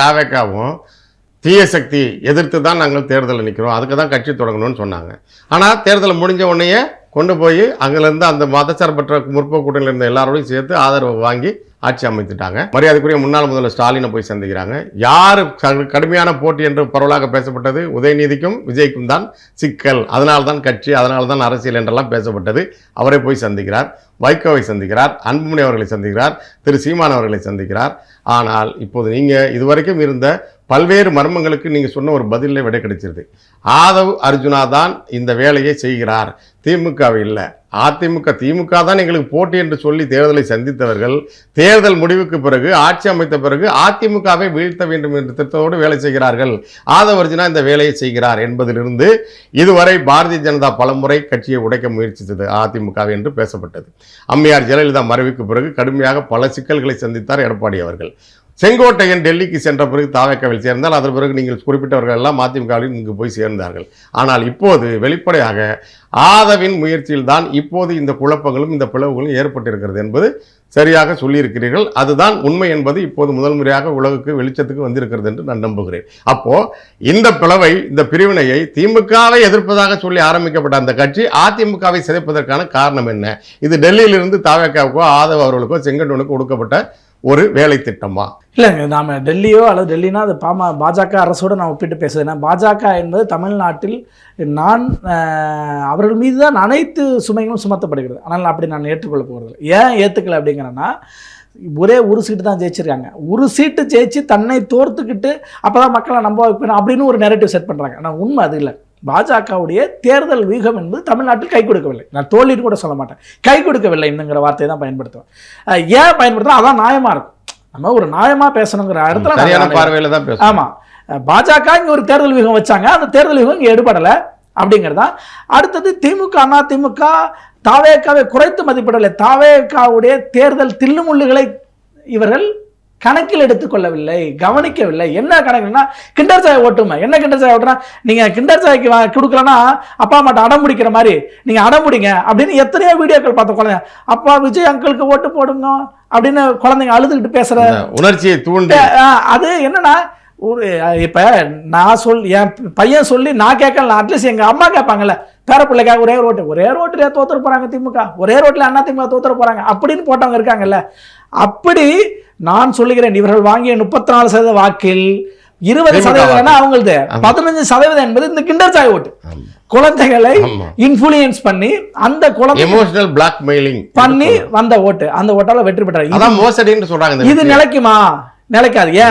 தாவேக்காவும் தீய சக்தி எதிர்த்து தான் நாங்கள் தேர்தலில் நிற்கிறோம், அதுக்கு தான் கட்சி தொடங்கணும்னு சொன்னாங்க. ஆனால் தேர்தல் முடிஞ்ச உடனேயே கொண்டு போய் அங்கிருந்து அந்த மதச்சார்பற்ற முற்போக்கு கூட்டணியில் இருந்த எல்லாரோடையும் சேர்த்து ஆதரவு வாங்கி ஆட்சி அமைத்துட்டாங்க. மரியாதைக்குரிய முன்னாள் முதல்வர் ஸ்டாலினை போய் சந்திக்கிறாங்க. யார் கடுமையான போட்டி என்று பரவலாக பேசப்பட்டது? உதயநிதிக்கும் விஜய்க்கும் தான் சிக்கல், அதனால தான் கட்சி, அதனால தான் அரசியல் என்றெல்லாம் பேசப்பட்டது. அவரை போய் சந்திக்கிறார், வைகோவை சந்திக்கிறார், அன்புமணி அவர்களை சந்திக்கிறார், திரு சீமான் அவர்களை சந்திக்கிறார். ஆனால் இப்போது நீங்கள் இதுவரைக்கும் இருந்த பல்வேறு மர்மங்களுக்கு நீங்கள் சொன்ன ஒரு பதிலே விடை கிடைச்சிருது. ஆதவ் அர்ஜுனா தான் இந்த வேலையை செய்கிறார், திமுகவை இல்லை. அதிமுக திமுக தான் எங்களுக்கு போட்டி என்று சொல்லி தேர்தலை சந்தித்தவர்கள் தேர்தல் முடிவுக்கு பிறகு ஆட்சி அமைத்த பிறகு அதிமுகவை வீழ்த்த வேண்டும் என்ற திட்டத்தோடு வேலை செய்கிறார்கள். ஆதவ் அர்ஜுனா இந்த வேலையை செய்கிறார் என்பதிலிருந்து இதுவரை பாரதிய ஜனதா பலமுறை கட்சியை உடைக்க முயற்சித்தது அதிமுக என்று பேசப்பட்டது. அம்மையார் ஜெயலலிதா மறைவுக்கு பிறகு கடுமையாக பல சிக்கல்களை சந்தித்தார் எடப்பாடி அவர்கள். செங்கோட்டையன் டெல்லிக்கு சென்ற பிறகு தாவேக்காவில் சேர்ந்தால் அதன் பிறகு நீங்கள் குறிப்பிட்டவர்கள் எல்லாம் அதிமுகவில் இங்கு போய் சேர்ந்தார்கள். ஆனால் இப்போது வெளிப்படையாக ஆதவின் முயற்சியில் தான் இப்போது இந்த குழப்பங்களும் இந்த பிளவுகளும் ஏற்பட்டிருக்கிறது என்பது சரியாக சொல்லியிருக்கிறீர்கள். அதுதான் உண்மை என்பது இப்போது முதல் முறையாக உலகுக்கு வெளிச்சத்துக்கு வந்திருக்கிறது என்று நான் நம்புகிறேன். அப்போ இந்த பிளவை, இந்த பிரிவினையை திமுகவை எதிர்ப்பதாக சொல்லி ஆரம்பிக்கப்பட்ட அந்த கட்சி அதிமுகவை சிதைப்பதற்கான காரணம் என்ன? இது டெல்லியிலிருந்து தாவேக்காவுக்கோ ஆதவ் அவர்களுக்கோ செங்கோட்டையனுக்கோ கொடுக்கப்பட்ட ஒரு வேலை திட்டமா? இல்லைங்க, நாம் டெல்லியோ அல்லது டெல்லினா அது பாஜக அரசோடு நான் ஒப்பிட்டு பேசுகிறேன்னா, பாஜக என்பது தமிழ்நாட்டில் அவர்கள் மீது தான் அனைத்து சுமைகளும் சுமத்தப்படுகிறது. ஆனால் அப்படி நான் ஏற்றுக்கொள்ள போகிறது. ஏன் ஏற்றுக்கல அப்படிங்கிறேன்னா, ஒரே ஒரு சீட்டு தான் ஜெயிச்சிருக்காங்க. ஒரு சீட்டு ஜெயிச்சு தன்னை தோர்த்துக்கிட்டு அப்போ தான் மக்களை நம்ப வைக்கணும் அப்படின்னு ஒரு நெரேட்டிவ் செட் பண்ணுறாங்க. ஆனால் உண்மை அது இல்லை. பாஜகவுடைய தேர்தல் வியூகம் என்பது தமிழ்நாட்டில் கை கொடுக்கவில்லை. நான் தோல்வின்னு கூட சொல்ல மாட்டேன், கை கொடுக்கவில்லை என்னங்கிற வார்த்தையை தான் பயன்படுத்துவேன். ஏன் பயன்படுத்துகிறோம்? அதான் நியாயமாக இருக்கும். நம்ம ஒரு நியாயமாக பேசணுங்கிற இடத்துல பார்வையில் தான் பேசுவோம். ஆமாம், பாஜக இங்கே ஒரு தேர்தல் வியூகம் வச்சாங்க, அந்த தேர்தல் வியூகம் இங்கே எடுபடலை அப்படிங்கிறதா. அடுத்தது திமுக அதிமுக தாவேக்காவை குறைத்து மதிப்பிடவில்லை. தாவேக்காவுடைய தேர்தல் தில்லுமுள்ளுகளை இவர்கள் கணக்கில் எடுத்துக்கொள்ளவில்லை, கவனிக்கவில்லை. என்ன கணக்குன்னா கிண்டர் சாய் ஓட்டுமை. என்ன கிண்டர் சாய் ஓட்டுனா, நீங்கள் கிண்டர் சாய்க்கு கொடுக்கலன்னா அப்பா அம்மாட்ட அடம் பிடிக்கிற மாதிரி நீங்கள் அடம் பிடிங்க அப்படின்னு எத்தனையோ வீடியோக்கள் பார்த்த குழந்தைங்க. அப்பா விஜய் அங்கிளுக்கு ஓட்டு போடுங்க அப்படின்னு குழந்தைங்க அழுதுகிட்டு பேசுகிற உணர்ச்சியை தூண்டி அது என்னன்னா, ஒரு இப்போ நான் என் பையன் சொல்லி நான் கேட்கல, அட்லீஸ்ட் எங்கள் அம்மா கேட்பாங்கல்ல, பேர பிள்ளைக்காக ஒரே ரோட்டில் தோத்துற போகிறாங்க திமுக, ஒரே ரோட்டில் அண்ணா திமுக தோத்துற போகிறாங்க அப்படின்னு போட்டவங்க இருக்காங்கல்ல. அப்படி நான் சொல்லுகிறேன், இவர்கள் வாங்கிய 34% வாக்கில் 20% அவங்களது, 15% என்பது இந்த கிண்டர் சாய் ஓட்டு. குழந்தைகளை இன்ஃப்ளூயன்ஸ் பண்ணி அந்த குழந்தை எமோஷனல் பிளாக்மெயிலிங் பண்ணி வந்த ஓட்டு, அந்த ஓட்டால வெற்றி பெற்றார். அதான் மோசடின்னு சொல்றாங்க. இது நிலைக்குமா? நிலைக்காது. ஏன்